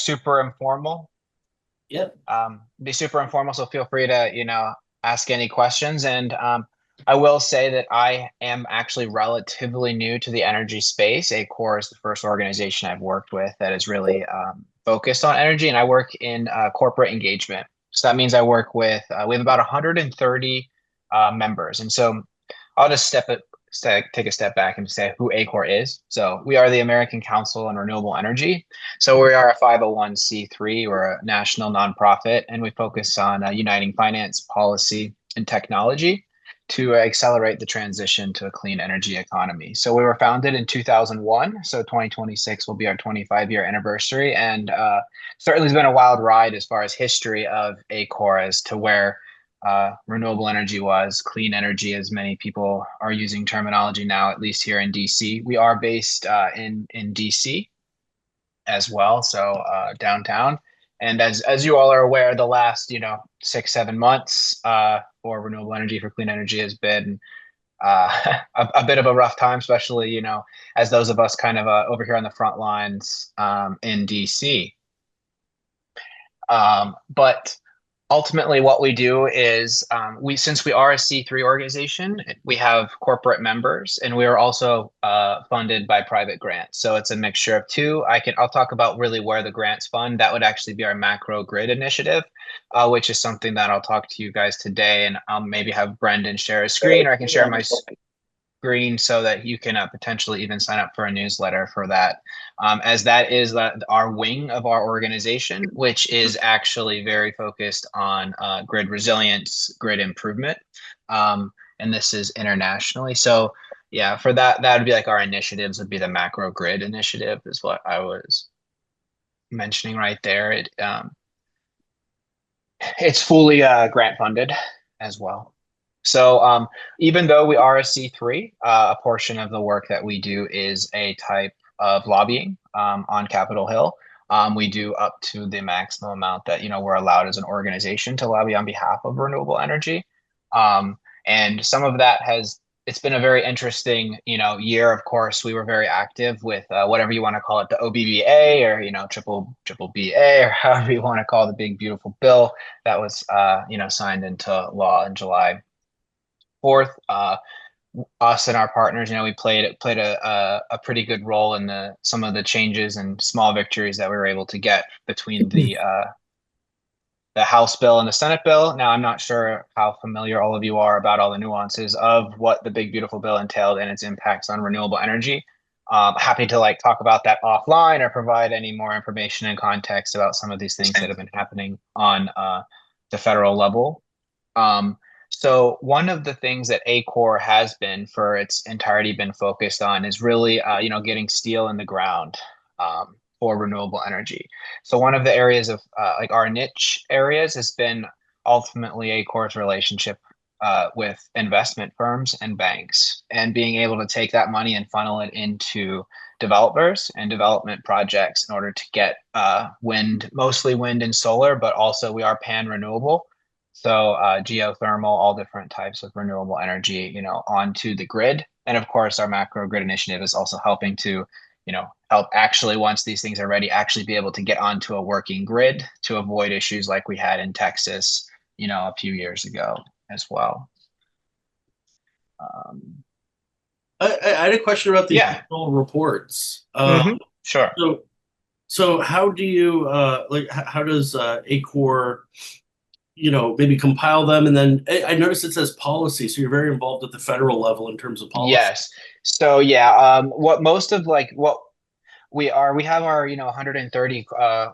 super informal. Yep. Be super informal, so feel free to, ask any questions. And I will say that I am actually relatively new to the energy space. ACORE is the first organization I've worked with that is really focused on energy, and I work in corporate engagement. So that means I work with, we have about 130 members. And so I'll just take a step back and say who ACORE is. So we are the American Council on Renewable Energy. So we are a 501(c)(3). We're a national nonprofit, and we focus on uniting finance, policy, and technology to accelerate the transition to a clean energy economy. So we were founded in 2001. So 2026 will be our 25-year anniversary, and certainly has been a wild ride as far as history of ACORE as to where renewable energy was, clean energy, as many people are using terminology now, at least here in DC. We are based in DC as well, so downtown. And as you all are aware, the last 6 7 months for renewable energy, for clean energy, has been a bit of a rough time, especially as those of us kind of over here on the front lines in DC. But ultimately what we do is since we are a C3 organization, we have corporate members, and we are also funded by private grants. So it's a mixture of two. I'll talk about really where the grants fund. That would actually be our macro grid initiative, which is something that I'll talk to you guys today, and I'll maybe have Brendan share a screen, or I can share my green so that you can potentially even sign up for a newsletter for that, as that is our wing of our organization, which is actually very focused on grid resilience, grid improvement, and this is internationally. So yeah, for that would be like our initiatives would be the macro grid initiative is what I was mentioning right there. It's fully grant funded as well. So even though we are a C3, a portion of the work that we do is a type of lobbying on Capitol Hill. We do up to the maximum amount that we're allowed as an organization to lobby on behalf of renewable energy. And some of that it's been a very interesting year. Of course, we were very active with whatever you want to call it, the OBBA, or triple BA, or however you want to call the big beautiful bill that was signed into law in July 4th. Us and our partners, we played a pretty good role in some of the changes and small victories that we were able to get between the House bill and the Senate bill. Now, I'm not sure how familiar all of you are about all the nuances of what the big beautiful bill entailed and its impacts on renewable energy. Happy to talk about that offline, or provide any more information and context about some of these things that have been happening on the federal level. So one of the things that ACORE has been for its entirety been focused on is really, getting steel in the ground for renewable energy. So one of the areas of our niche areas has been ultimately ACORE's relationship with investment firms and banks, and being able to take that money and funnel it into developers and development projects in order to get mostly wind and solar, but also we are pan renewable. So geothermal, all different types of renewable energy, onto the grid. And of course, our macro grid initiative is also helping to, help actually, once these things are ready, actually be able to get onto a working grid to avoid issues like we had in Texas, a few years ago as well. I had a question about these Yeah. annual reports. Sure. So, so how do you how does ACORE, maybe compile them? And then I noticed it says policy, so you're very involved at the federal level in terms of policy. Yes. So yeah, what most of what we have our 130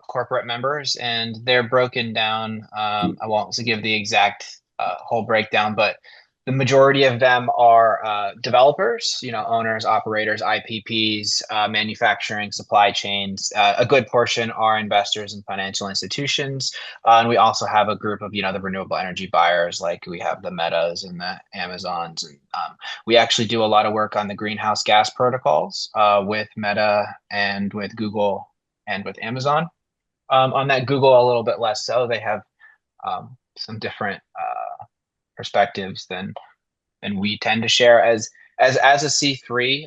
corporate members, and they're broken down. I won't give the exact whole breakdown, but the majority of them are developers, owners, operators, IPPs, manufacturing, supply chains. A good portion are investors and financial institutions, and we also have a group of the renewable energy buyers, like we have the Metas and the Amazons, and we actually do a lot of work on the greenhouse gas protocols with Meta and with Google and with Amazon. On that, Google a little bit less so. They have some different perspectives than we tend to share as a C3.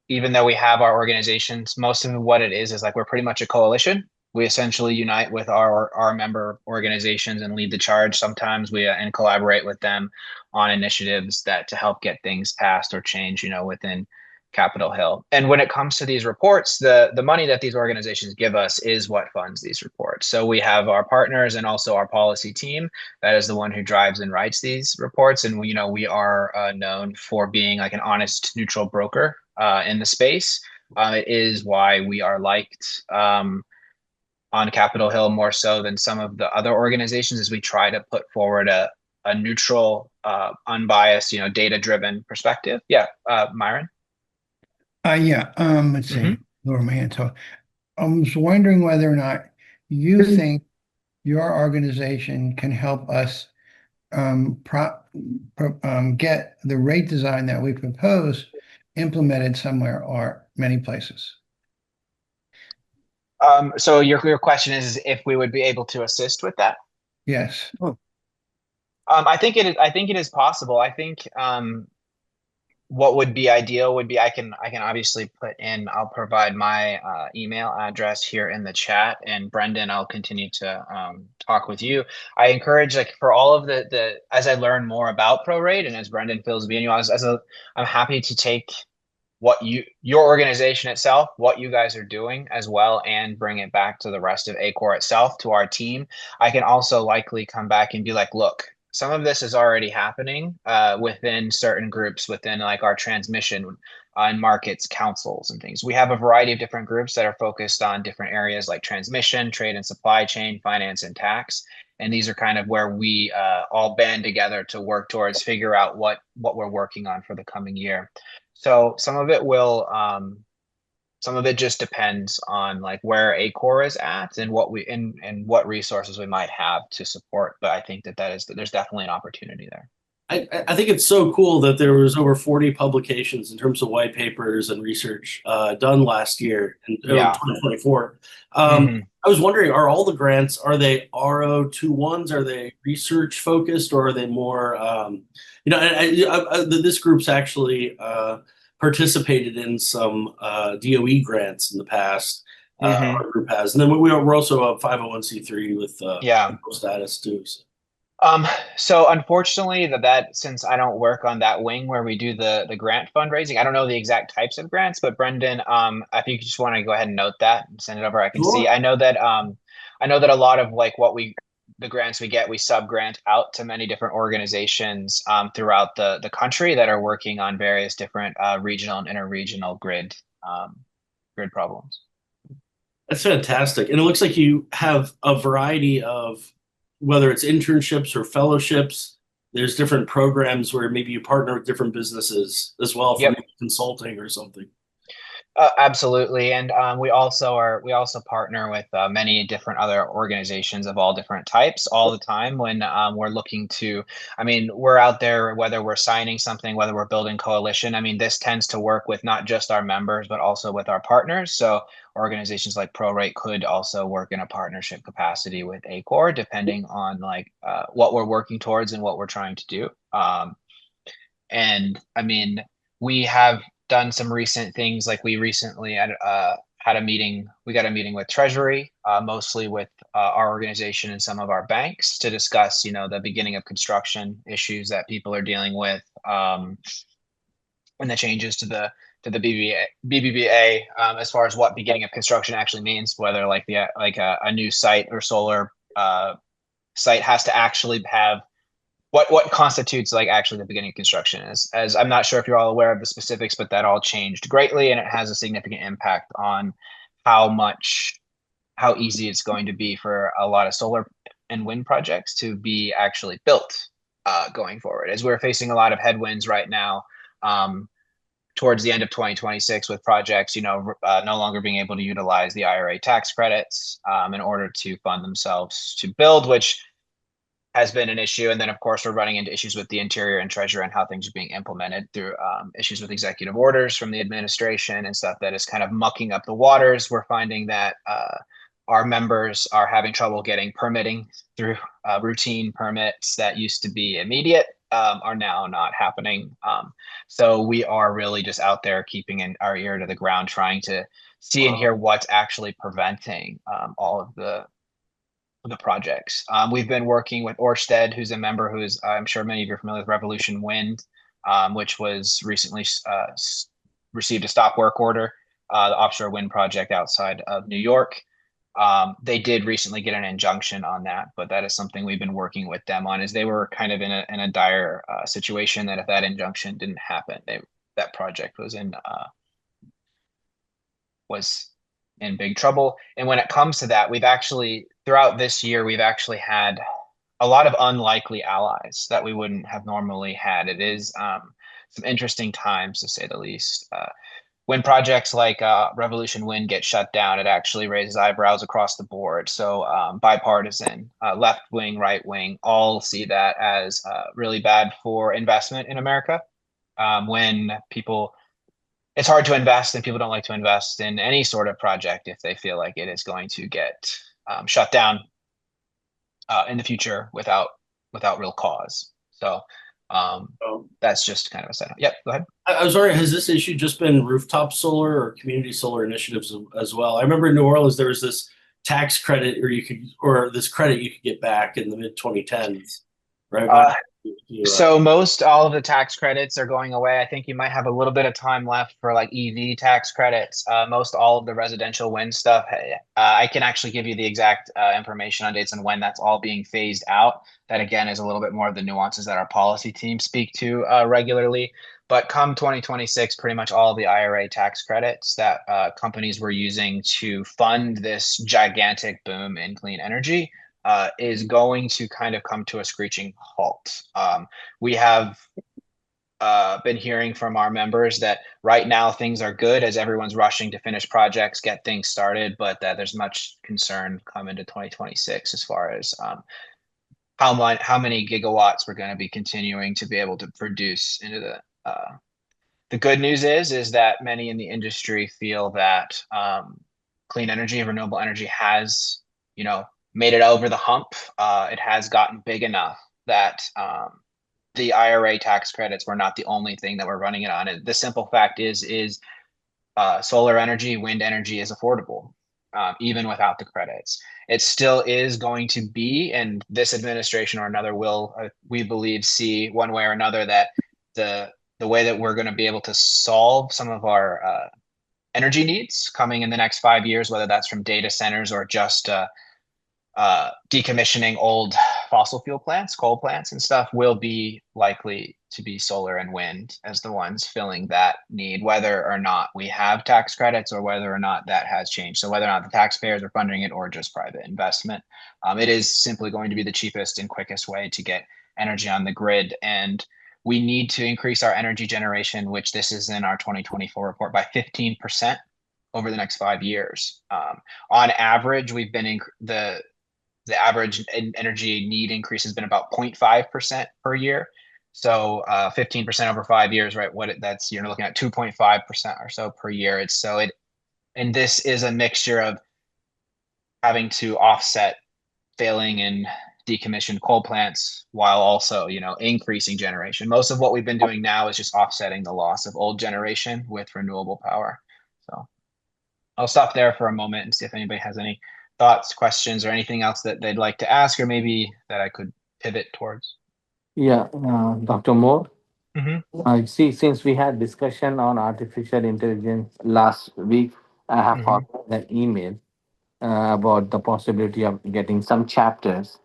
Even though we have our organizations, most of what it is like we're pretty much a coalition. We essentially unite with our member organizations and lead the charge. Sometimes we and collaborate with them on initiatives that to help get things passed or changed, within Capitol Hill. And when it comes to these reports, the money that these organizations give us is what funds these reports. So we have our partners and also our policy team that is the one who drives and writes these reports. And we are known for being like an honest, neutral broker in the space. It is why we are liked on Capitol Hill more so than some of the other organizations, as we try to put forward a neutral, unbiased, data-driven perspective. Yeah, Myron. Yeah. Let's Mm-hmm. see. Lower my hand. So I was wondering whether or not you think your organization can help us get the rate design that we propose implemented somewhere or many places. So your question is if we would be able to assist with that? Yes. Oh. I think it is possible. I think what would be ideal would be I can obviously I'll provide my email address here in the chat, and Brendan, I'll continue to talk with you. I encourage, like, for all of the as I learn more about ProRate and as Brendan fills me in, I'm happy to take what your organization itself, what you guys are doing as well, and bring it back to the rest of ACORE itself, to our team. I can also likely come back and be like, look, some of this is already happening within certain groups within like our transmission and markets councils and things. We have a variety of different groups that are focused on different areas like transmission, trade and supply chain, finance and tax. And these are kind of where we all band together to work towards figure out what we're working on for the coming year. So some of it just depends on like where ACORE is at and what resources we might have to support. But I think there's definitely an opportunity there. I think it's so cool that there was over 40 publications in terms of white papers and research done last year in 2024. Mm-hmm. I was wondering, are all the grants, are they RO21s? Are they research focused, or are they more, this group's actually participated in some DOE grants in the past. Mm-hmm. Our group has. And then we're also a 501c3 with status too. So. So unfortunately that since I don't work on that wing where we do the grant fundraising, I don't know the exact types of grants, but Brendan, if you just want to go ahead and note that and send it over, I can see. I know that a lot of like the grants we get, we sub grant out to many different organizations throughout the country that are working on various different regional and interregional grid problems. That's fantastic. And it looks like you have a variety of, whether it's internships or fellowships, there's different programs where maybe you partner with different businesses as well for consulting or something. Absolutely, and we also partner with many different other organizations of all different types all the time when we're looking to. I mean, we're out there whether we're signing something, whether we're building coalition. I mean, this tends to work with not just our members but also with our partners. So organizations like ProRate could also work in a partnership capacity with ACORE, depending on like what we're working towards and what we're trying to do. And I mean, we have done some recent things, like we recently had a meeting. We got a meeting with Treasury, mostly with our organization and some of our banks, to discuss, the beginning of construction issues that people are dealing with, and the changes to the BBBA as far as what beginning of construction actually means, whether like a new site or solar site has to actually have what constitutes like actually the beginning of construction is. As I'm not sure if you're all aware of the specifics, but that all changed greatly, and it has a significant impact on how easy it's going to be for a lot of solar and wind projects to be actually built going forward, as we're facing a lot of headwinds right now towards the end of 2026 with projects no longer being able to utilize the IRA tax credits in order to fund themselves to build, which has been an issue. And then, of course, we're running into issues with the Interior and Treasury and how things are being implemented through issues with executive orders from the administration and stuff that is kind of mucking up the waters. We're finding that our members are having trouble getting permitting through routine permits that used to be immediate, are now not happening. So we are really just out there keeping our ear to the ground, trying to see and hear what's actually preventing all of the projects. We've been working with Ørsted, who's a member, who's I'm sure many of you are familiar with Revolution Wind, which was recently received a stop work order, the offshore wind project outside of New York. They did recently get an injunction on that, but that is something we've been working with them on, as they were kind of in a dire situation that if that injunction didn't happen, that project was in big trouble. And when it comes to that, we've actually, throughout this year, we've actually had a lot of unlikely allies that we wouldn't have normally had. It is some interesting times, to say the least. When projects like Revolution Wind get shut down, it actually raises eyebrows across the board. So bipartisan, left wing, right wing, all see that as really bad for investment in America. When people, it's hard to invest, and people don't like to invest in any sort of project if they feel like it is going to get shut down in the future without real cause. So that's just kind of a setup. Yep, go ahead. I was wondering, has this issue just been rooftop solar or community solar initiatives as well? I remember in New Orleans there was this tax credit, or this credit you could get back in the mid 2010s, right? So most all of the tax credits are going away. I think you might have a little bit of time left for like EV tax credits. Most all of the residential wind stuff. I can actually give you the exact information on dates and when that's all being phased out. That again is a little bit more of the nuances that our policy team speak to regularly. But come 2026, pretty much all of the IRA tax credits that companies were using to fund this gigantic boom in clean energy is going to kind of come to a screeching halt. We have been hearing from our members that right now things are good as everyone's rushing to finish projects, get things started, but that there's much concern coming to 2026 as far as how many gigawatts we're going to be continuing to be able to produce into the good news is that many in the industry feel that clean energy, renewable energy has, made it over the hump. It has gotten big enough that the IRA tax credits were not the only thing that we're running it on. And the simple fact is solar energy, wind energy is affordable, even without the credits. It still is going to be, and this administration or another will, we believe, see one way or another that the way that we're going to be able to solve some of our energy needs coming in the next 5 years, whether that's from data centers or just decommissioning old fossil fuel plants, coal plants and stuff, will be likely to be solar and wind as the ones filling that need, whether or not we have tax credits or whether or not that has changed. So whether or not the taxpayers are funding it or just private investment, it is simply going to be the cheapest and quickest way to get energy on the grid. And we need to increase our energy generation, which this is in our 2024 report, by 15% over the next 5 years. On average, we've been the average energy need increase has been about 0.5% per year. So 15% over 5 years, right? That's you're looking at 2.5% or so per year. And this is a mixture of having to offset failing in decommissioned coal plants while also, increasing generation. Most of what we've been doing now is just offsetting the loss of old generation with renewable power. So I'll stop there for a moment and see if anybody has any thoughts, questions, or anything else that they'd like to ask, or maybe that I could pivot towards. Yeah, Dr. Moore. Mm-hmm. I see, since we had discussion on artificial intelligence last week, I have forwarded an email about the possibility of getting some chapters.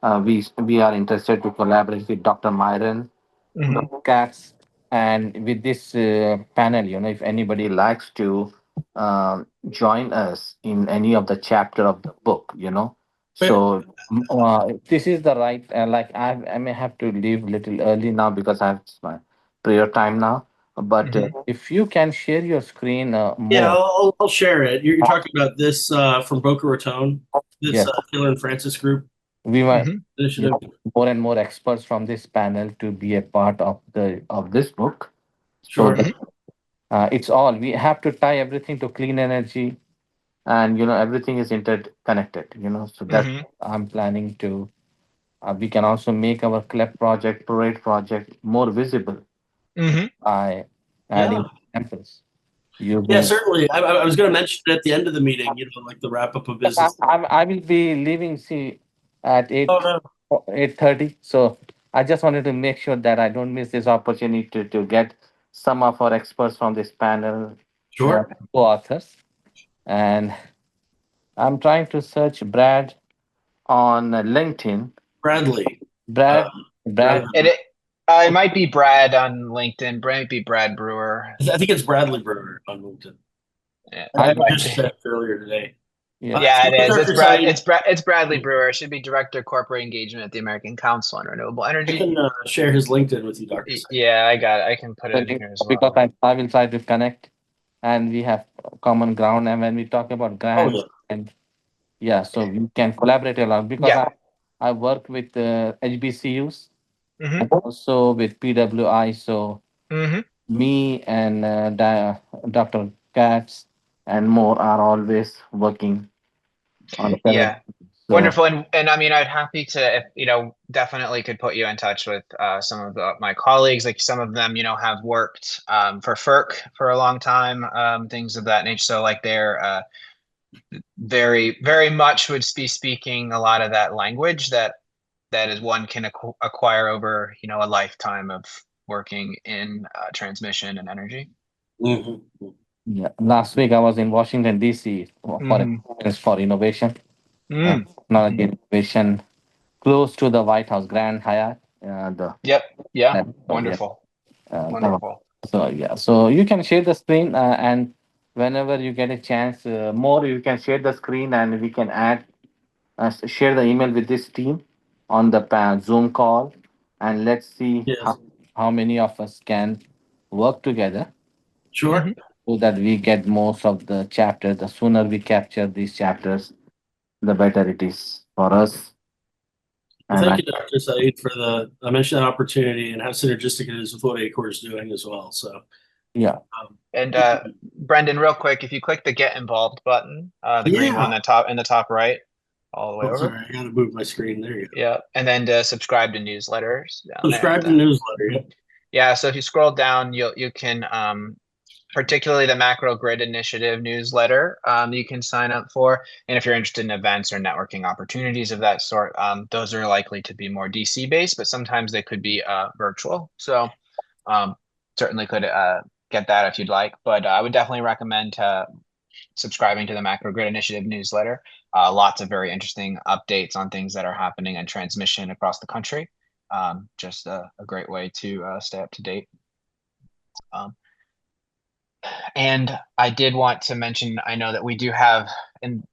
We are interested to collaborate with Dr. Myron, Mm-hmm. Katz, and with this panel. If anybody likes to join us in any of the chapter of the book. So this is the right. Like I may have to leave little early now because I have my prayer time now. But if you can share your screen Yeah, more. I'll share it. You're talking about this from Boca Raton, this Yes. Taylor and Francis group We want initiative. more and more experts from this panel to be a part of this book. Sure. So it's all we have to tie everything to clean energy, and everything is interconnected. So that I'm planning to. We can also make our CLEP project, ProRate project more visible by adding examples. You've Yeah, been. certainly. I was going to mention it at the end of the meeting, like the wrap up of business. I will be leaving, see, at Oh, no. 8:30. So I just wanted to make sure that I don't miss this opportunity to get some of our experts from this panel, Sure. co-authors. And I'm trying to search Brad on LinkedIn. Bradley. Brad, Uh, Brad. It might be Brad on LinkedIn. It might be Brad Brewer. I think it's Bradley Brewer on LinkedIn. Yeah, I it might just be. checked earlier today. Yeah. Yeah, it is. Dr. Saeed, It's Bradley Brewer. It should be Director of Corporate Engagement at the American Council on Renewable I Energy. can share his LinkedIn with you, Dr. Saeed. Yeah, I got it. I can put it in here as Because well. I will try to connect, and we have common ground. And when we talk about Oh, grants, yeah. and yeah, so we can collaborate a lot because Yeah. I work with HBCUs Mm-hmm. and also with PWI. So Mm-hmm. me and Dr. Katz and more are always working on Yeah. so Wonderful. And I mean, I'd happy to, if, definitely could put you in touch with some of my colleagues. Like some of them, have worked for FERC for a long time, things of that nature. So like they're very, very much would be speaking a lot of that language that is one can acquire over, a lifetime of working in transmission and energy. Mm-hmm. yeah. Last week I was in Washington D.C. for a Mm. conference for innovation, Mm. technology innovation, close to the White House Grand Hyatt. Yep. Yeah. Yeah. Wonderful. Uh, Wonderful. so yeah, so you can share the screen, and whenever you get a chance, more you can share the screen, and we can add share the email with this team on the Zoom call, and let's see Yes. how many of us can work together Sure. Mm-hmm. so that we get most of the chapters. The sooner we capture these chapters, the better it is for us. Well, And thank you, Dr. Saeed, for I mentioned that opportunity and how synergistic it is with what ACORE is doing as well. So, yeah, And Brendan, real quick, if you click the Get Involved button, the green one yeah. in the top right, all the way Oh, over. sorry, I got to move my screen. There you go. Yeah, and then to subscribe to newsletters down there. Subscribe to the newsletter. Yeah. Yeah, so if you scroll down, you can particularly the Macro Grid Initiative newsletter, you can sign up for. And if you're interested in events or networking opportunities of that sort, those are likely to be more DC based, but sometimes they could be virtual. So certainly could get that if you'd like. But I would definitely recommend subscribing to the Macro Grid Initiative newsletter. Lots of very interesting updates on things that are happening in transmission across the country. Just a great way to stay up to date. And I did want to mention, I know that we do have, and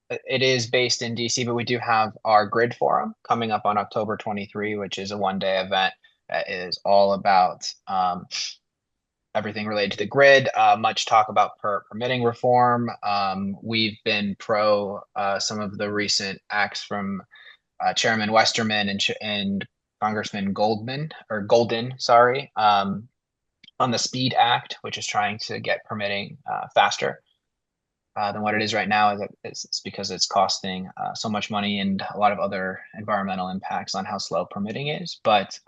it is based in DC, but we do have our grid forum coming up on October 23, which is a one-day event that is all about everything related to the grid. Much talk about permitting reform. We've been pro some of the recent acts from Chairman Westerman and Congressman Golden, sorry, on the SPEED Act, which is trying to get permitting faster than what it is right now. It's because it's costing so much money and a lot of other environmental impacts on how slow permitting is. But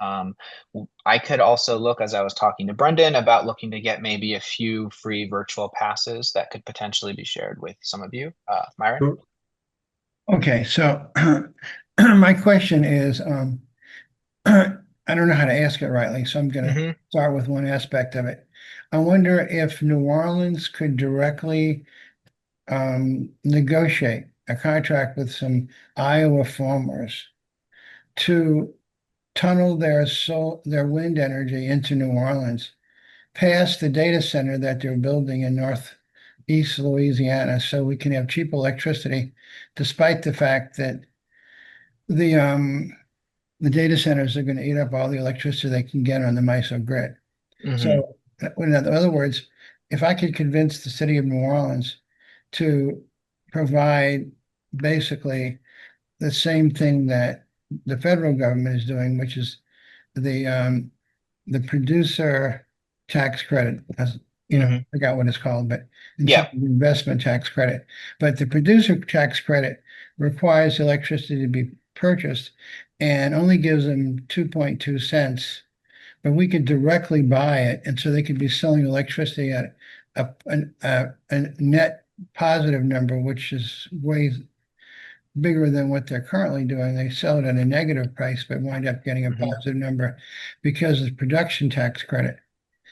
I could also look, as I was talking to Brendan, about looking to get maybe a few free virtual passes that could potentially be shared with some of you. Myron? Sure. Okay, so my question is, I don't know how to ask it rightly, so I'm going to start with one aspect of it. I wonder if New Orleans could directly negotiate a contract with some Iowa farmers to tunnel their wind energy into New Orleans, past the data center that they're building in northeast Louisiana, so we can have cheap electricity, despite the fact that the data centers are going to eat up all the electricity they can get on the MISO grid. So, in other words, if I could convince the city of New Orleans to provide basically the same thing that the federal government is doing, which is the producer tax credit, I forgot what it's called, but instead of investment tax credit. But the producer tax credit requires electricity to be purchased and only gives them 2.2 cents, but we could directly buy it, and so they could be selling electricity at a net positive number, which is way bigger than what they're currently doing. They sell it at a negative price, but wind up getting a positive number because of production tax credit.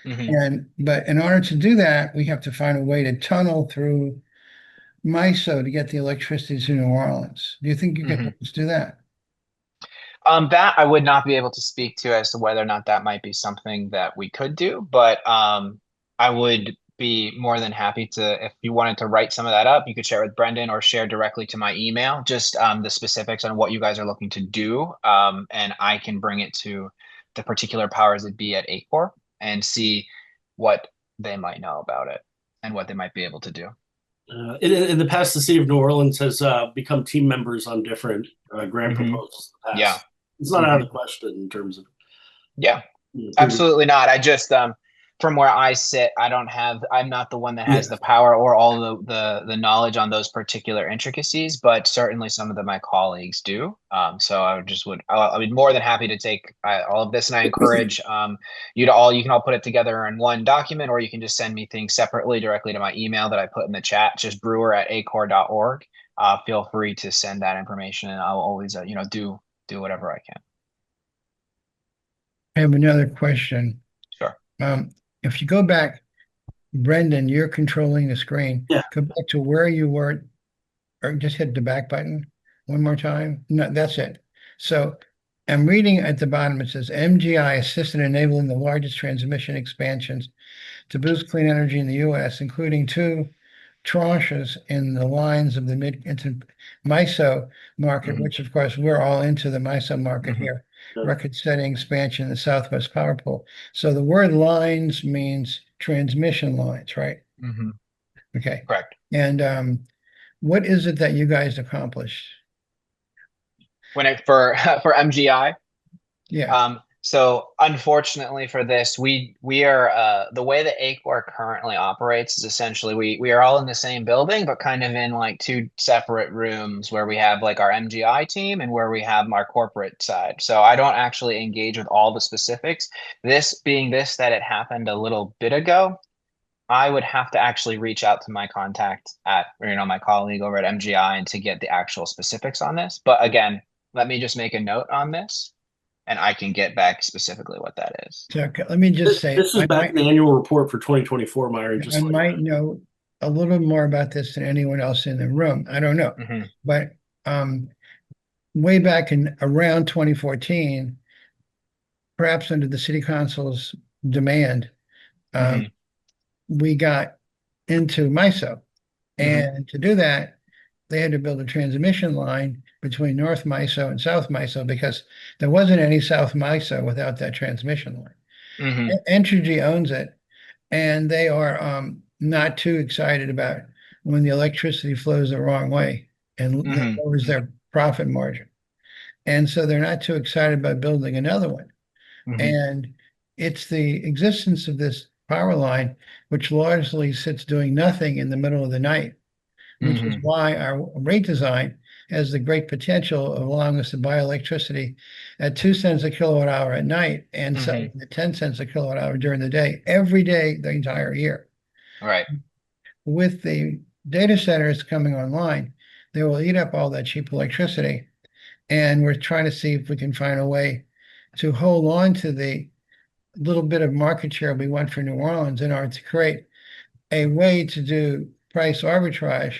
But in order to do that, we have to find a way to tunnel through MISO to get the electricity to New Orleans. Do you think you could help us do that? That I would not be able to speak to as to whether or not that might be something that we could do, but I would be more than happy to, if you wanted to write some of that up, you could share it with Brendan or share directly to my email, just the specifics on what you guys are looking to do. And I can bring it to the particular powers that be at ACORE and see what they might know about it and what they might be able to do. In the past, the city of New Orleans has become team members on different grant proposals in the past. Yeah. It's not out of the question in terms of. Yeah, absolutely not. I just, from where I sit, I'm not the one that has the power or all the knowledge on those particular intricacies, but certainly some of my colleagues do. So I'll be more than happy to take all of this, and I encourage you can all put it together in one document, or you can just send me things separately directly to my email that I put in the chat, just brewer@acore.org. Feel free to send that information, and I'll always do whatever I can. I have another question. Sure. If you go back, Brendan, you're controlling the screen. Yeah. Go back to where you were, or just hit the back button one more time. No, that's it. So I'm reading at the bottom, it says MGI assisted in enabling the largest transmission expansions to boost clean energy in the U.S., including 2 tranches in the lines of the into MISO market, which of course we're all into the MISO market here. Record-setting expansion in the Southwest Power Pool. So the word lines means transmission lines, right? Okay. Correct. And what is it that you guys accomplished? For MGI? Yeah. So unfortunately for this, we are the way that ACORE currently operates is essentially we are all in the same building, but kind of in like 2 separate rooms where we have like our MGI team and where we have our corporate side. So I don't actually engage with all the specifics. This being that it happened a little bit ago, I would have to actually reach out to my contact at, my colleague over at MGI and to get the actual specifics on this. But again, let me just make a note on this, and I can get back specifically what that is. So let me just say, this is back in the annual report for 2024, Myron. I might know a little more about this than anyone else in the room. I don't know. But way back in around 2014, perhaps under the city council's demand, we got into MISO. And to do that, they had to build a transmission line between North MISO and South MISO because there wasn't any South MISO without that transmission line. Entergy owns it, and they are not too excited about when the electricity flows the wrong way and lowers their profit margin. And so they're not too excited about building another one. And it's the existence of this power line, which largely sits doing nothing in the middle of the night, which is why our rate design has the great potential of allowing us to buy electricity at 2 cents a kilowatt hour at night and selling at 10 cents a kilowatt hour during the day, every day, the entire year. Right. With the data centers coming online, they will eat up all that cheap electricity. And we're trying to see if we can find a way to hold on to the little bit of market share we want for New Orleans in order to create a way to do price arbitrage,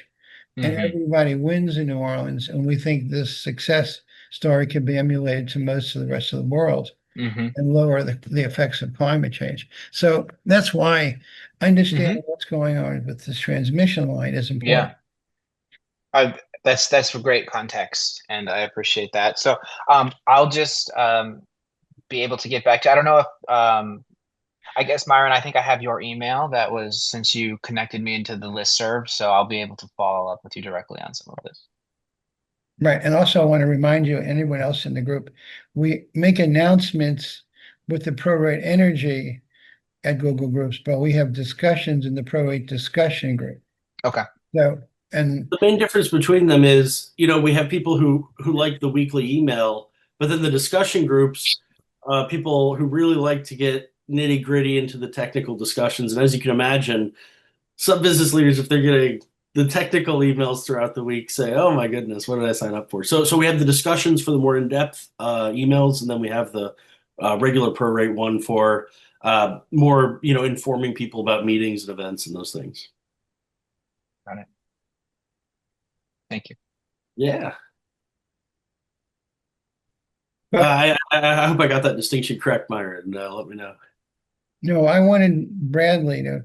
and everybody wins in New Orleans. And we think this success story can be emulated to most of the rest of the world and lower the effects of climate change. So that's why understanding what's going on with this transmission line is important. Yeah, that's for great context, and I appreciate that. So I'll just be able to get back to, I don't know if I guess, Myron, I think I have your email. That was since you connected me into the listserv, so I'll be able to follow up with you directly on some of this. Right. And also I want to remind you, anyone else in the group, we make announcements with the ProRate Energy at Google Groups, but we have discussions in the ProRate discussion group. Okay. So, and the main difference between them is, we have people who like the weekly email, but then the discussion groups, people who really like to get nitty gritty into the technical discussions. And as you can imagine, some business leaders, if they're getting the technical emails throughout the week, say, "Oh my goodness, what did I sign up for?" So we have the discussions for the more in-depth emails, and then we have the regular ProRate one for more, informing people about meetings and events and those things. Got it. Thank you. Yeah. But I hope I got that distinction correct, Myron. Let me know. no, I wanted Bradley to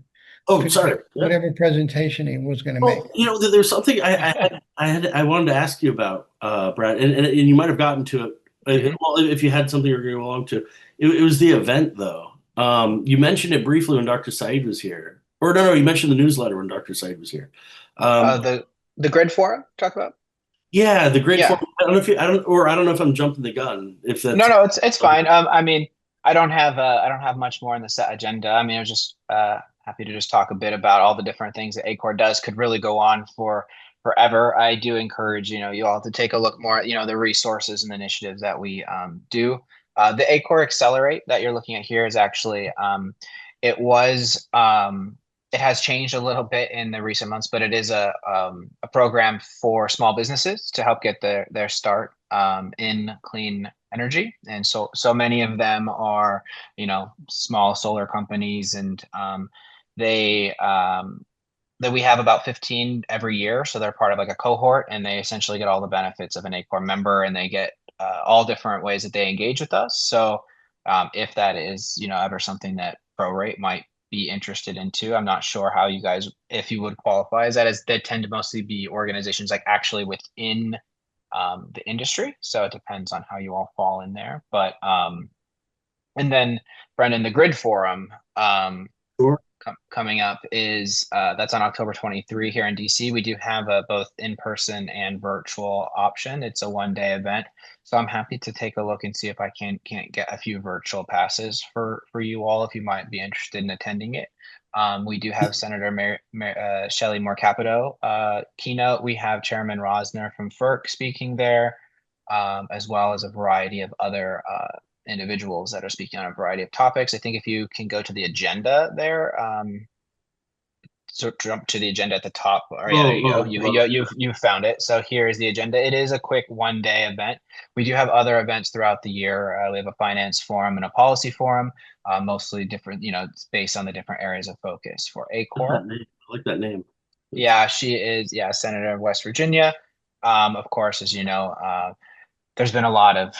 Oh, sorry. Yeah. whatever presentation he was going to make. Well, there's something I wanted to ask you about, Brad, and you might have gotten to it. Well, if you had something you were going to go along to, it was the event though. You mentioned it briefly when Dr. Said was here, or no, you mentioned the newsletter when Dr. Said was here. The grid forum talk about. Yeah, the grid. Yeah. I don't know if I'm jumping the gun. If that's No, it's fine. I mean, I don't have much more on the set agenda. I mean, I was just happy to just talk a bit about all the different things that ACORE does. Could really go on for forever. I do encourage you all to take a look more at the resources and initiatives that we do. The ACORE Accelerate that you're looking at here is actually it was it has changed a little bit in the recent months, but it is a program for small businesses to help get their start in clean energy. And so many of them are, small solar companies, and they that we have about 15 every year. So they're part of like a cohort, and they essentially get all the benefits of an ACORE member, and they get all different ways that they engage with us. So if that is, ever something that ProRate might be interested into, I'm not sure how you guys, if you would qualify as that, as they tend to mostly be organizations like actually within the industry. So it depends on how you all fall in there. But and then Brendan, the Grid Forum Sure. coming up is that's on October 23 here in DC. We do have a both in-person and virtual option. It's a one-day event. So I'm happy to take a look and see if I can't get a few virtual passes for you all if you might be interested in attending it. We do have Senator Shelley Moore Capito keynote. We have Chairman Rosner from FERC speaking there, as well as a variety of other individuals that are speaking on a variety of topics. I think if you can go to the agenda there, so jump to the agenda at the top. Or yeah, there you go. You found it. So here is the agenda. It is a quick one-day event. We do have other events throughout the year. We have a finance forum and a policy forum, mostly different. It's based on the different areas of focus for ACORE. I like that name. Yeah, she is. Yeah, Senator of West Virginia. Of course, as you know, there's been a lot of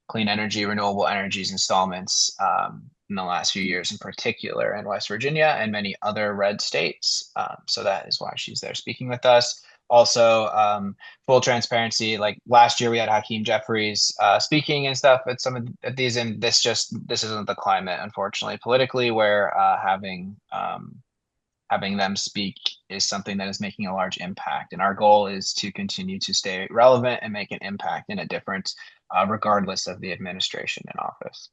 clean energy, renewable energies installments in the last few years, in particular in West Virginia and many other red states. So that is why she's there speaking with us. Also, full transparency, like last year we had Hakeem Jeffries speaking and stuff at some of these, and this isn't the climate, unfortunately, politically, where having them speak is something that is making a large impact. And our goal is to continue to stay relevant and make an impact and a difference, regardless of the administration in office.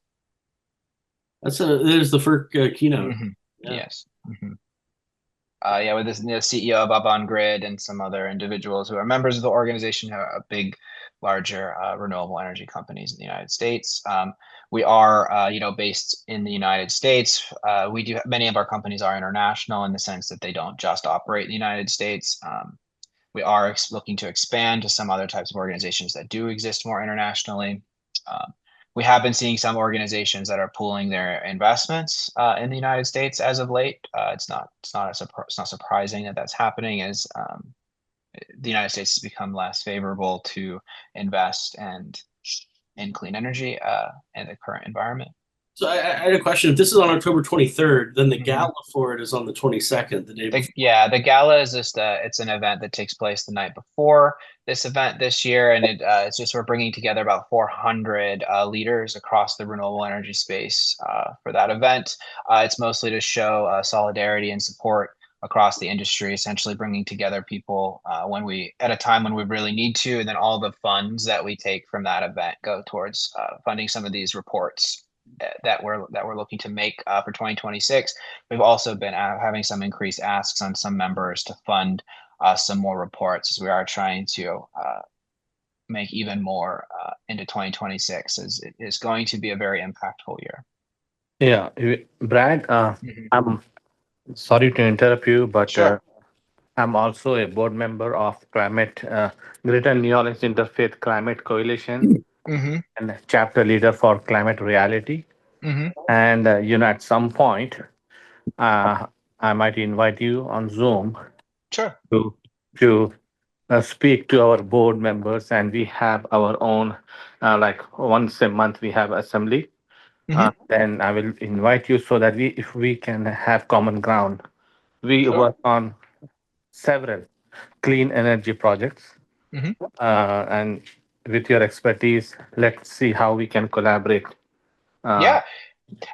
There's the FERC keynote. Mm-hmm. Yeah. Yes. Mm-hmm. With this CEO of Up on Grid and some other individuals who are members of the organization, who are big, larger renewable energy companies in the United States. We are, based in the United States. Many of our companies are international in the sense that they don't just operate in the United States. We are looking to expand to some other types of organizations that do exist more internationally. We have been seeing some organizations that are pooling their investments in the United States as of late. It's not surprising that that's happening, as the United States has become less favorable to invest in clean energy in the current environment. So I had a question. If this is on October 23rd, then the gala for it is on the 22nd, the day before. The gala is just it's an event that takes place the night before this event this year, and it's just we're bringing together about 400 leaders across the renewable energy space for that event. It's mostly to show solidarity and support across the industry, essentially bringing together people at a time when we really need to, and then all the funds that we take from that event go towards funding some of these reports that we're looking to make for 2026. We've also been having some increased asks on some members to fund some more reports, as we are trying to make even more into 2026, as it is going to be a very impactful year. Yeah, Brad, Sorry to interrupt you, but Sure. I'm also a board member of Greater New Orleans Interfaith Climate Coalition Mm-hmm. and a chapter leader for Climate Reality. Mm-hmm. And at some point, uh, I might invite you on Zoom Sure. to speak to our board members, and we have our own, like once a month, we have assembly. Mm-hmm. Then I will invite you so that if we can have common ground, we Sure. work on several clean energy projects, Mm-hmm. and with your expertise, let's see how we can collaborate. Uh, Yeah.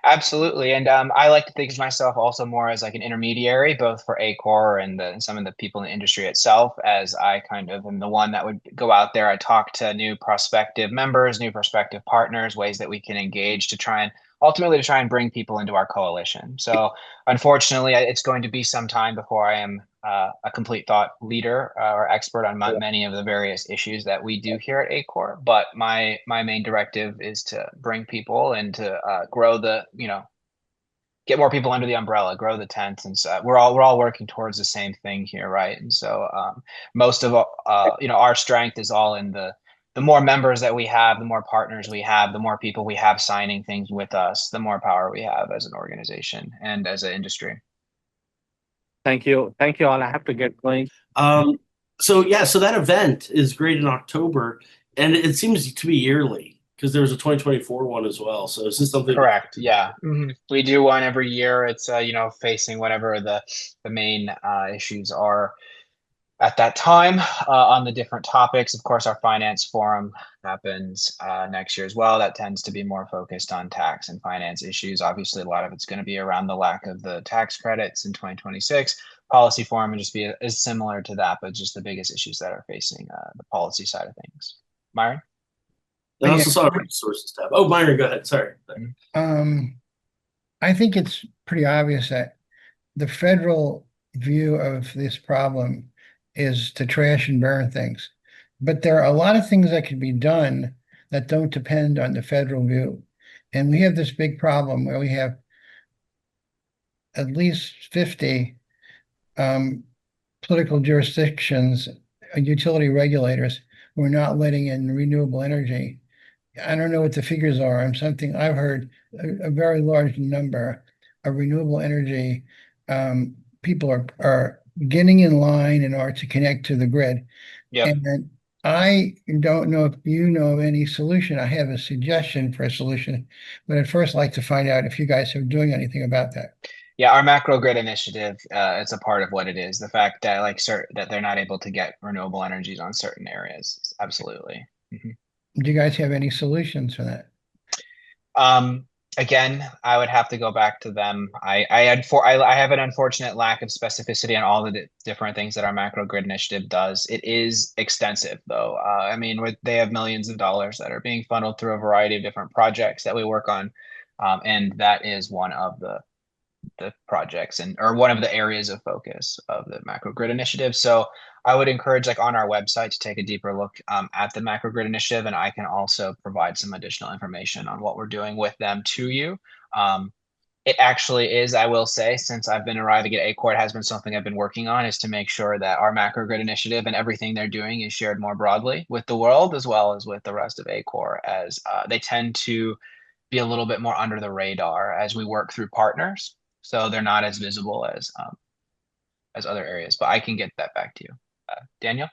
Absolutely. And I like to think of myself also more as like an intermediary, both for ACORE and some of the people in the industry itself, as I kind of am the one that would go out there. I talk to new prospective members, new prospective partners, ways that we can engage to try and ultimately to try and bring people into our coalition. So unfortunately, it's going to be some time before I am a complete thought leader or expert on many of the various issues that we do here at ACORE. But my main directive is to bring people and to grow the get more people under the umbrella, grow the tent, and so we're all working towards the same thing here, right? And so most of our strength is all in the more members that we have, the more partners we have, the more people we have signing things with us, the more power we have as an organization and as an industry. Thank you. Thank you all. I have to get going. So that event is great in October, and it seems to be yearly because there was a 2024 one as well. So is this something? Correct. Yeah. Mm-hmm. We do one every year. It's facing whatever the main issues are at that time on the different topics. Of course, our finance forum happens next year as well. That tends to be more focused on tax and finance issues. Obviously, a lot of it's going to be around the lack of the tax credits in 2026. Policy forum would just be is similar to that, but just the biggest issues that are facing the policy side of things. Myron? I also saw a resources tab. Oh, Myron, go ahead. Sorry. I think it's pretty obvious that the federal view of this problem is to trash and burn things. But there are a lot of things that can be done that don't depend on the federal view. And we have this big problem where we have at least 50 political jurisdictions, utility regulators who are not letting in renewable energy. I don't know what the figures are. I've heard a very large number of renewable energy people are getting in line in order to connect to the grid. Yep. And I don't know if you know of any solution. I have a suggestion for a solution, but I'd first like to find out if you guys are doing anything about that. Yeah, our macro grid initiative, it's a part of what it is. The fact that that they're not able to get renewable energies on certain areas. Absolutely. Mm-hmm. Do you guys have any solutions for that? Again, I would have to go back to them. I have an unfortunate lack of specificity on all the different things that our macro grid initiative does. It is extensive, though. I mean, they have millions of dollars that are being funneled through a variety of different projects that we work on, and that is one of the projects or one of the areas of focus of the macro grid initiative. So I would encourage on our website to take a deeper look at the macro grid initiative, and I can also provide some additional information on what we're doing with them to you. It actually is, I will say, since I've been arriving at ACORE, it has been something I've been working on, is to make sure that our macro grid initiative and everything they're doing is shared more broadly with the world as well as with the rest of ACORE, as they tend to be a little bit more under the radar as we work through partners. So they're not as visible as other areas, but I can get that back to you. Daniel?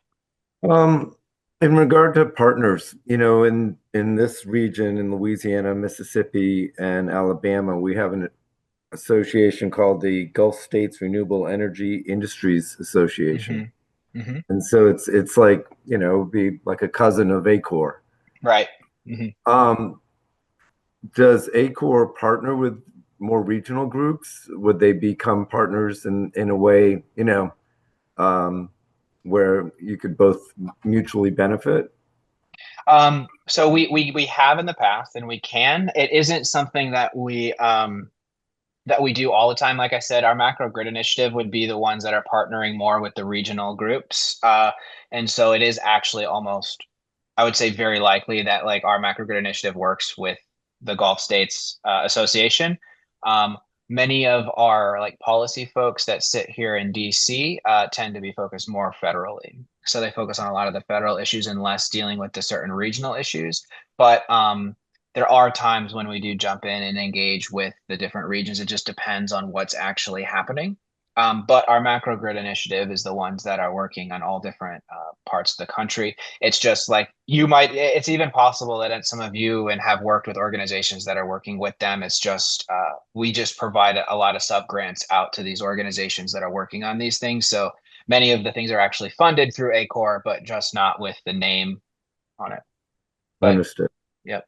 In regard to partners, in this region, in Louisiana, Mississippi, and Alabama, we have an association called the Gulf States Renewable Energy Industries Association. Mm-hmm. Mm-hmm. And so it's like, be like a cousin of ACORE. Right. Mm-hmm. Does ACORE partner with more regional groups? Would they become partners in a way, where you could both mutually benefit? So we have in the past, and we can. It isn't something that we do all the time. Like I said, our macro grid initiative would be the ones that are partnering more with the regional groups, and so it is actually almost, I would say, very likely that our macro grid initiative works with the Gulf States Association. many of our like policy folks that sit here in DC tend to be focused more federally. So they focus on a lot of the federal issues and less dealing with the certain regional issues. But there are times when we do jump in and engage with the different regions. It just depends on what's actually happening. But our macro grid initiative is the ones that are working on all different parts of the country. It's just like it's even possible that some of you and have worked with organizations that are working with them. It's just, we just provide a lot of sub grants out to these organizations that are working on these things. So many of the things are actually funded through ACORE, but just not with the name on it. But, Understood. Yep.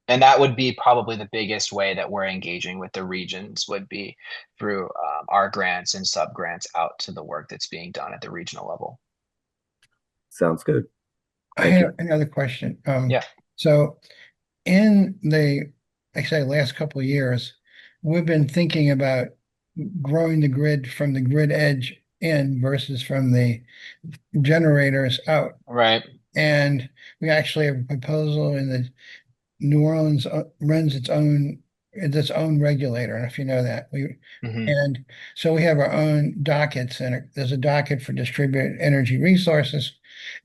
And that would be probably the biggest way that we're engaging with the regions would be through our grants and sub grants out to the work that's being done at the regional level. Sounds good. I have another question. Yeah. So in the, like I say, last couple of years, we've been thinking about growing the grid from the grid edge in versus from the generators out. Right. And we actually have a proposal in the New Orleans runs its own regulator. I don't know if you know that. And so we have our own dockets, and there's a docket for distributed energy resources.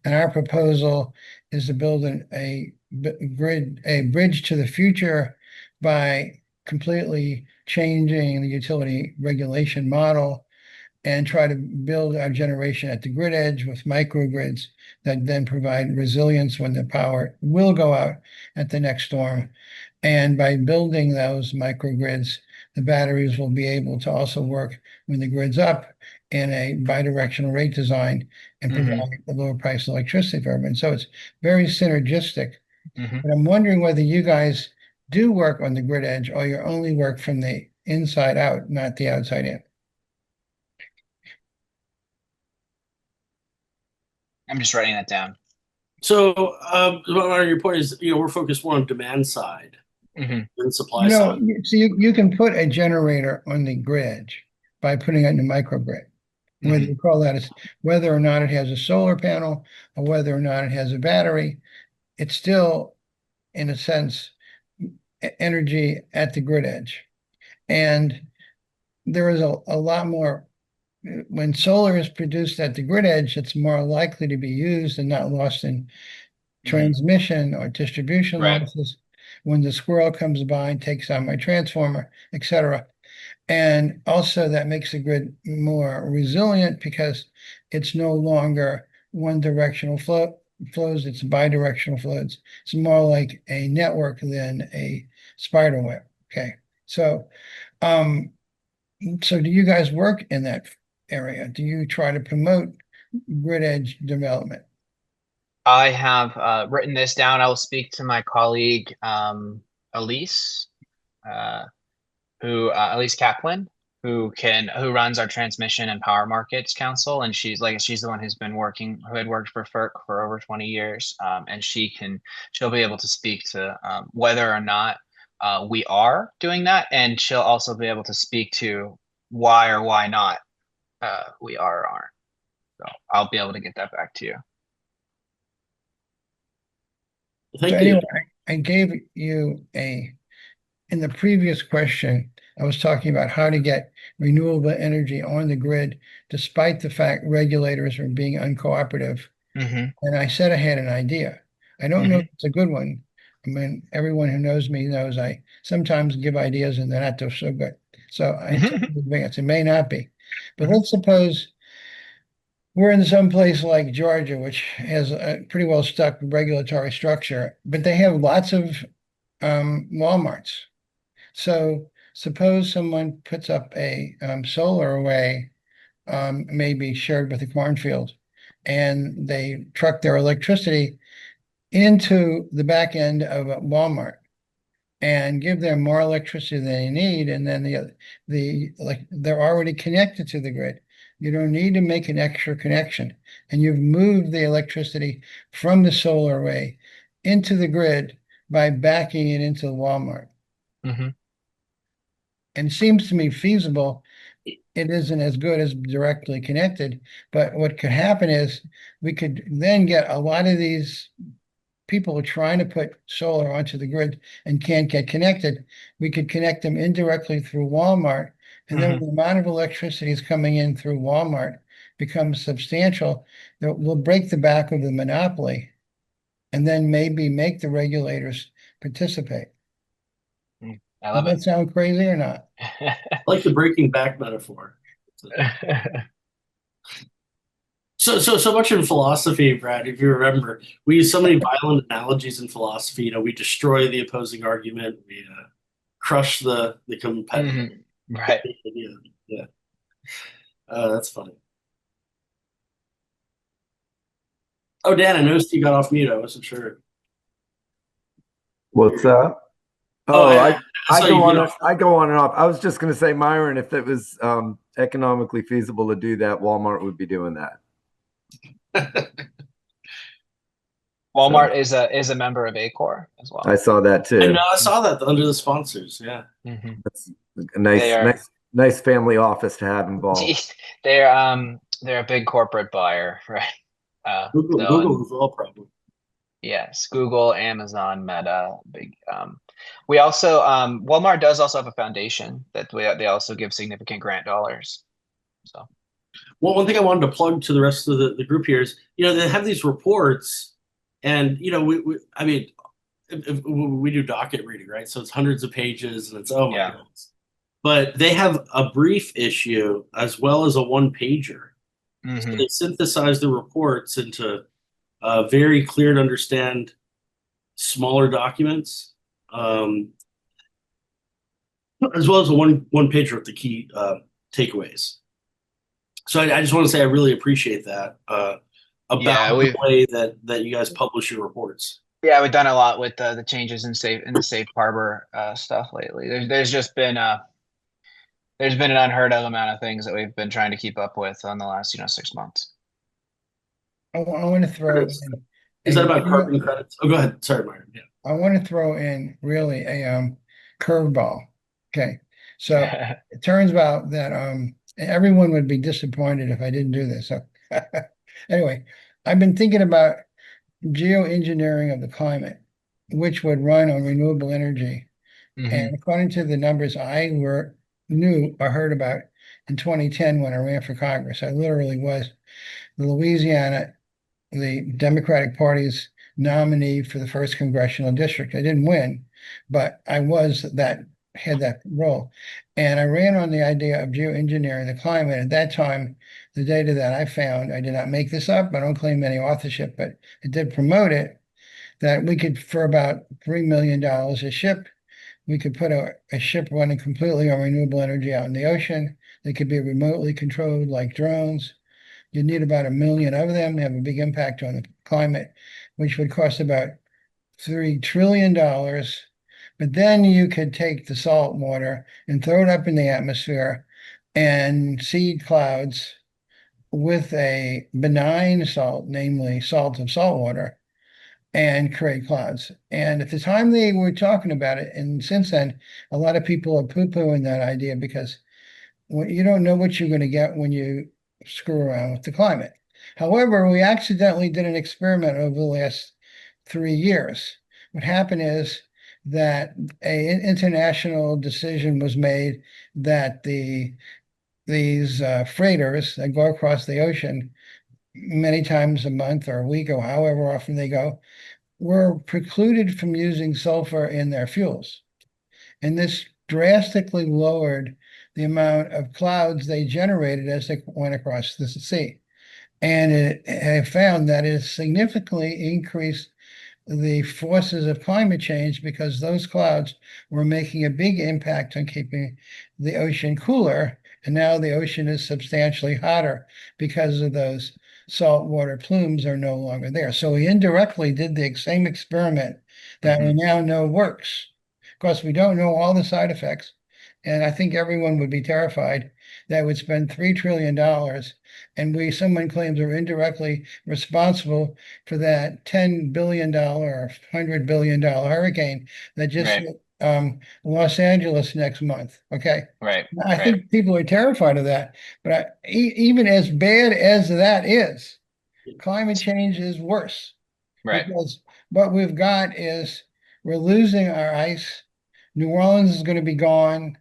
And our proposal is to build a bridge to the future by completely changing the utility regulation model and try to build our generation at the grid edge with microgrids that then provide resilience when the power will go out at the next storm. And by building those microgrids, the batteries will be able to also work when the grid's up in a bidirectional rate design and provide a lower price electricity for everyone. So it's very synergistic. But I'm wondering whether you guys do work on the grid edge or you only work from the inside out, not the outside in. I'm just writing that down. So, your point is, we're focused more on demand side than supply side. So you can put a generator on the grid by putting it in a microgrid. Whether you call that whether or not it has a solar panel or whether or not it has a battery, it's still, in a sense, energy at the grid edge. And there is a lot more. When solar is produced at the grid edge, it's more likely to be used and not lost in transmission or distribution losses. When the squirrel comes by and takes out my transformer, etc. And also that makes the grid more resilient because it's no longer one directional flows, it's bidirectional flows. It's more like a network than a spider web. Okay. So do you guys work in that area? Do you try to promote grid edge development? I have written this down. I will speak to my colleague Elise, Elise Kaplan, who runs our transmission and power markets council, and she's the one who had worked for FERC for over 20 years, and she'll be able to speak to whether or not we are doing that, and she'll also be able to speak to why or why not we are or aren't. So I'll be able to get that back to you. Thank you. I gave you in the previous question, I was talking about how to get renewable energy on the grid, despite the fact regulators are being uncooperative. And I said I had an idea. I don't know if it's a good one. I mean, everyone who knows me knows I sometimes give ideas and they're not so good. So I take it in advance. It may not be. But let's suppose we're in some place like Georgia, which has a pretty well stuck regulatory structure, but they have lots of Walmarts. So suppose someone puts up a solar array, maybe shared with a cornfield, and they truck their electricity into the back end of a Walmart and give them more electricity than they need, and then they're already connected to the grid. You don't need to make an extra connection, and you've moved the electricity from the solar array into the grid by backing it into the Walmart. And it seems to me feasible. It isn't as good as directly connected, but what could happen is we could then get a lot of these people are trying to put solar onto the grid and can't get connected, we could connect them indirectly through Walmart. And then when the amount of electricity is coming in through Walmart becomes substantial, that will break the back of the monopoly and then maybe make the regulators participate. I love Does that sound crazy or not? I like the breaking back metaphor. So much in philosophy, Brad, if you remember, we use so many violent analogies in philosophy. You know, we destroy the opposing argument, we crush the competitor. Right. Yeah. That's funny. Oh, Dan, I noticed you got off mute. I wasn't sure. What's that? Oh, I saw go you on. get off. I go on and off. I was just going to say, Myron, if it was economically feasible to do that, Walmart would be doing that. Walmart is a member of ACORE as well. I saw that too. I know, I saw that under the sponsors. Yeah. That's a nice family office to have involved. They're a big corporate buyer, right? Google as well, probably. Yes, Google, Amazon, Meta, big. We also Walmart does also have a foundation that they also give significant grant dollars. So, well, one thing I wanted to plug to the rest of the group here is, you know, they have these reports, and you know, I mean, if we do docket reading, right? So it's hundreds of pages, and it's oh my goodness. But they have a brief issue as well as a one-pager. So they synthesize the reports into very clear to understand smaller documents, as well as a one pager with the key takeaways. So I just want to say I really appreciate that about the way that you guys publish your reports. Yeah, we've done a lot with the changes in the safe harbor stuff lately. There's just been there's been an unheard of amount of things that we've been trying to keep up with on the last 6 months. I want to throw in. Is that about carbon credits? Oh, go ahead. Sorry, Myron. Yeah. I want to throw in really a curveball. Okay. So it turns out that everyone would be disappointed if I didn't do this. So anyway, I've been thinking about geoengineering of the climate, which would run on renewable energy. And according to the numbers I knew or heard about in 2010 when I ran for Congress, I literally was the Democratic Party's nominee for the first congressional district. I didn't win, but I had that role. And I ran on the idea of geoengineering the climate. At that time, the data that I found, I did not make this up, I don't claim any authorship, but it did promote it, that we could, for about $3 million a ship, we could put a ship running completely on renewable energy out in the ocean. They could be remotely controlled like drones. You need about 1 million of them to have a big impact on the climate, which would cost about $3 trillion. But then you could take the salt water and throw it up in the atmosphere and seed clouds with a benign salt, namely salt of salt water, and create clouds. And at the time they were talking about it, and since then, a lot of people are poo-pooing that idea because you don't know what you're going to get when you screw around with the climate. However, we accidentally did an experiment over the last 3 years. What happened is that an international decision was made that these freighters that go across the ocean many times a month or a week or however often they go were precluded from using sulfur in their fuels. And this drastically lowered the amount of clouds they generated as they went across the sea. And it found that it significantly increased the forces of climate change because those clouds were making a big impact on keeping the ocean cooler. And now the ocean is substantially hotter because of those saltwater plumes are no longer there. So we indirectly did the same experiment that we now know works. Of course, we don't know all the side effects. And I think everyone would be terrified that would spend $3 trillion and someone claims we're indirectly responsible for that $10 billion or $100 billion hurricane that just hit Los Angeles next month. Okay. Right. I think people are terrified of that. But even as bad as that is, climate change is worse. Right. Because what we've got is we're losing our ice. New Orleans is going to be gone,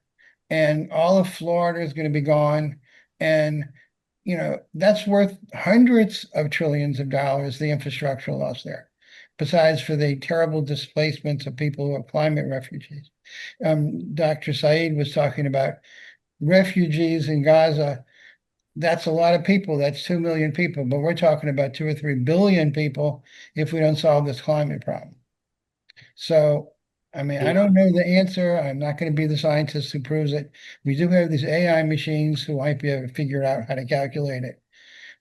and all of Florida is going to be gone. And, that's worth hundreds of trillions of dollars, the infrastructure loss there, besides for the terrible displacements of people who are climate refugees. Dr. Saeed was talking about refugees in Gaza. That's a lot of people. That's 2 million people, but we're talking about 2 or 3 billion people if we don't solve this climate problem. So, I mean, I don't know the answer. I'm not going to be the scientist who proves it. We do have these AI machines who might be able to figure out how to calculate it.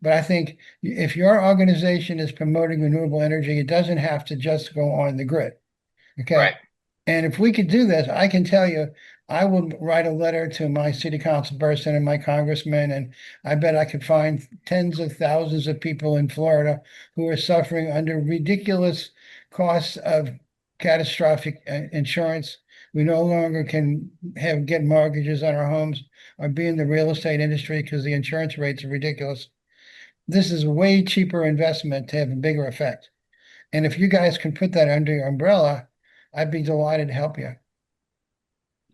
But I think if your organization is promoting renewable energy, it doesn't have to just go on the grid. Okay. Right. And if we could do this, I can tell you, I will write a letter to my city council person and my congressman, and I bet I could find tens of thousands of people in Florida who are suffering under ridiculous costs of catastrophic insurance. We no longer can get mortgages on our homes or be in the real estate industry because the insurance rates are ridiculous. This is a way cheaper investment to have a bigger effect. And if you guys can put that under your umbrella, I'd be delighted to help you.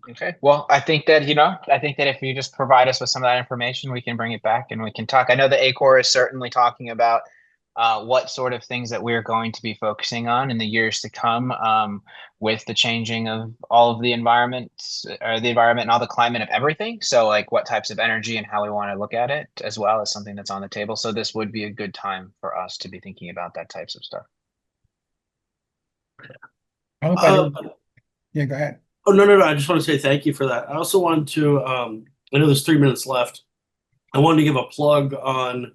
Okay. Well, I think that if you just provide us with some of that information, we can bring it back and we can talk. I know the ACORE is certainly talking about what sort of things that we're going to be focusing on in the years to come, with the changing of all of the environment, or the environment and all the climate of everything. So like what types of energy and how we want to look at it as well as something that's on the table. So this would be a good time for us to be thinking about that types of stuff. I hope I didn't. Yeah, go ahead. Oh, no. I just want to say thank you for that. I also wanted to, I know there's 3 minutes left. I wanted to give a plug on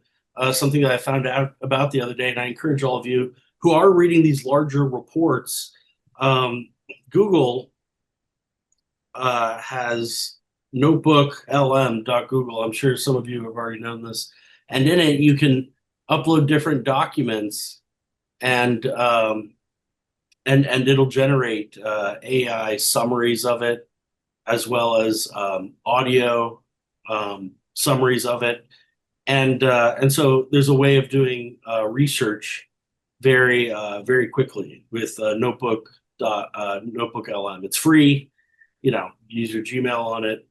something that I found out about the other day, and I encourage all of you who are reading these larger reports. Google has notebooklm.google. I'm sure some of you have already known this. And in it, you can upload different documents, and it'll generate AI summaries of it, as well as audio summaries of it. And so there's a way of doing research very quickly with notebooklm. It's free, use your Gmail on it.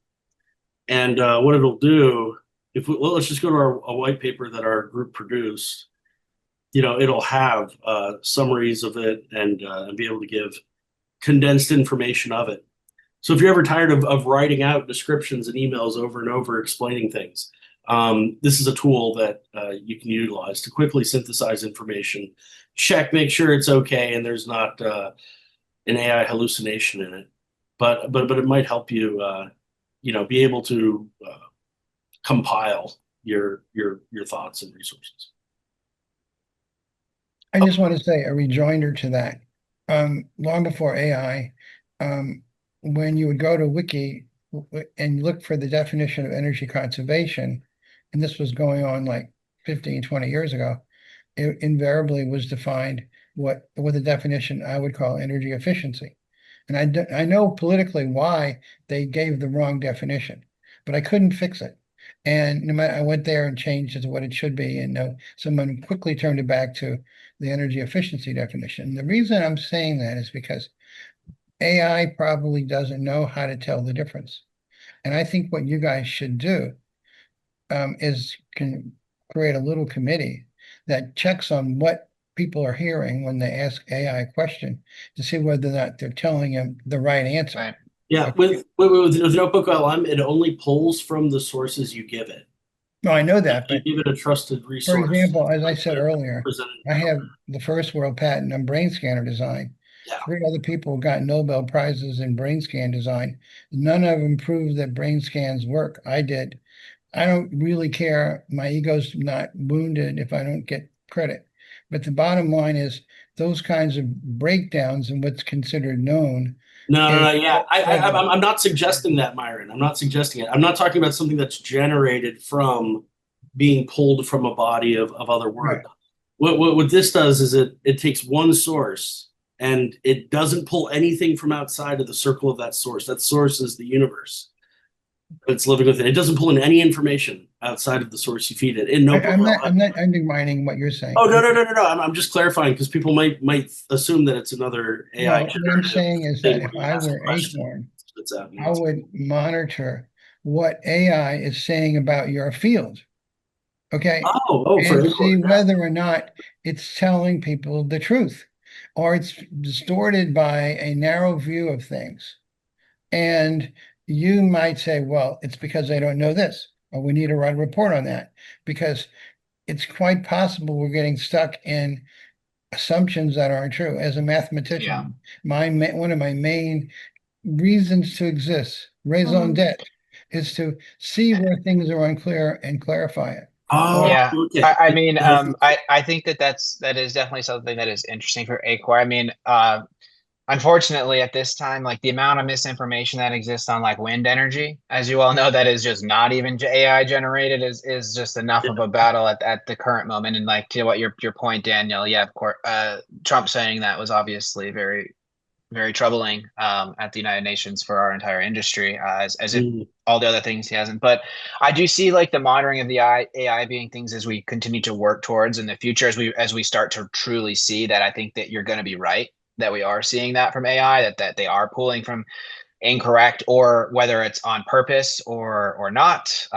And what it'll do, let's just go to a white paper that our group produced. It'll have summaries of it and be able to give condensed information of it. So if you're ever tired of writing out descriptions and emails over and over explaining things, this is a tool that you can utilize to quickly synthesize information, make sure it's okay, and there's not an AI hallucination in it. But it might help you, be able to compile your thoughts and resources. I just want to say a rejoinder to that. Long before AI, when you would go to Wiki and look for the definition of energy conservation, and this was going on like 15, 20 years ago, it invariably was defined with a definition I would call energy efficiency. And I know politically why they gave the wrong definition, but I couldn't fix it. And I went there and changed it to what it should be, and someone quickly turned it back to the energy efficiency definition. The reason I'm saying that is because AI probably doesn't know how to tell the difference. And I think what you guys should do is create a little committee that checks on what people are hearing when they ask AI a question to see whether or not they're telling them the right answer. Right. Yeah, with notebooklm, it only pulls from the sources you give it. No, I know that, but you give it a trusted resource. For example, as I said earlier, I have the first world patent on brain scanner design. Yeah. 3 other people got Nobel Prizes in brain scan design. None of them proved that brain scans work. I did. I don't really care. My ego's not wounded if I don't get credit. But the bottom line is those kinds of breakdowns in what's considered known. No. Yeah, I'm not suggesting that, Myron. I'm not suggesting it. I'm not talking about something that's generated from being pulled from a body of other work. Right. What this does is it takes one source and it doesn't pull anything from outside of the circle of that source. That source is the universe. It's living with it. It doesn't pull in any information outside of the source you feed it. In no I'm not undermining what you're saying. Oh, no. I'm just clarifying because people might assume that it's another AI. Well, what I'm saying is that if I were question, ACORE, spits out an I answer. would monitor what AI is saying about your field. Okay. For And see ACORE, yeah. whether or not it's telling people the truth or it's distorted by a narrow view of things. And you might say, well, it's because they don't know this, or we need to write a report on that, because it's quite possible we're getting stuck in assumptions that aren't true. As a mathematician, one of my main reasons to exist, raison d'etre, is to see where things are unclear and clarify it. Yeah, okay. I mean, I think that is definitely something that is interesting for ACORE. I mean, unfortunately, at this time, like the amount of misinformation that exists on like wind energy, as you all know, that is just not even AI generated, is just enough of a battle at the current moment. And like to what your point, Daniel, yeah, of course, Trump saying that was obviously very troubling at the United Nations for our entire industry, as if all the other things he hasn't. But I do see like the monitoring of the AI being things as we continue to work towards in the future, as we start to truly see that. I think that you're going to be right, that we are seeing that from AI, that they are pulling from incorrect, or whether it's on purpose or not,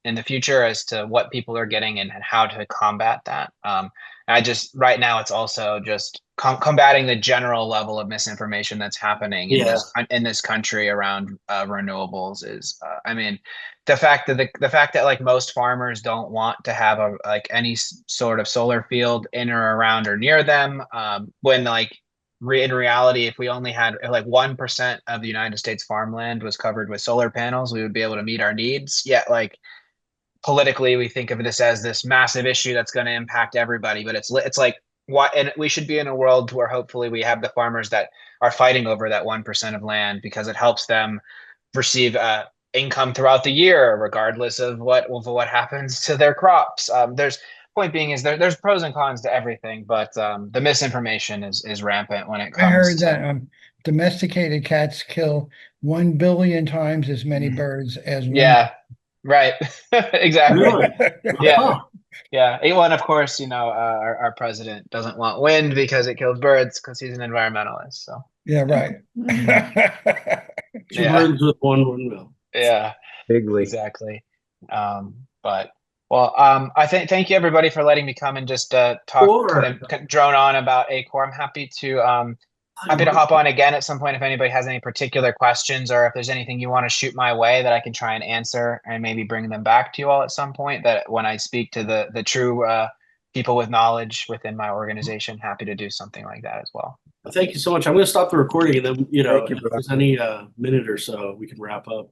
in the future, as to what people are getting and how to combat that. I just right now it's also just combating the general level of misinformation that's happening in this country around renewables is I mean, the fact that like most farmers don't want to have like any sort of solar field in or around or near them, when like in reality, if we only had like 1% of the United States farmland was covered with solar panels, we would be able to meet our needs. Yet, like politically, we think of this as this massive issue that's going to impact everybody. But it's like what, and we should be in a world where hopefully we have the farmers that are fighting over that 1% of land, because it helps them receive income throughout the year, regardless of what happens to their crops. There's point being is there's pros and cons to everything, but the misinformation is rampant when it I heard comes to. that domesticated cats kill 1 billion times as many birds as Yeah, right. Exactly. Really? Yeah. Yeah. Well, and of course, our president doesn't want wind because it kills birds, because he's an environmentalist. So Yeah, right. Two birds with one windmill. Yeah, Bigly. exactly. But well, I thank you everybody for letting me come and just talk, kind of drone on about ACORE. I'm happy to hop on again at some point if anybody has any particular questions, or if there's anything you want to shoot my way that I can try and answer and maybe bring them back to you all at some point, that when I speak to the true people with knowledge within my organization, happy to do something like that as well. Thank you so much. I'm going to stop the recording, and then, Thank you, if there's any minute or so, we can wrap up.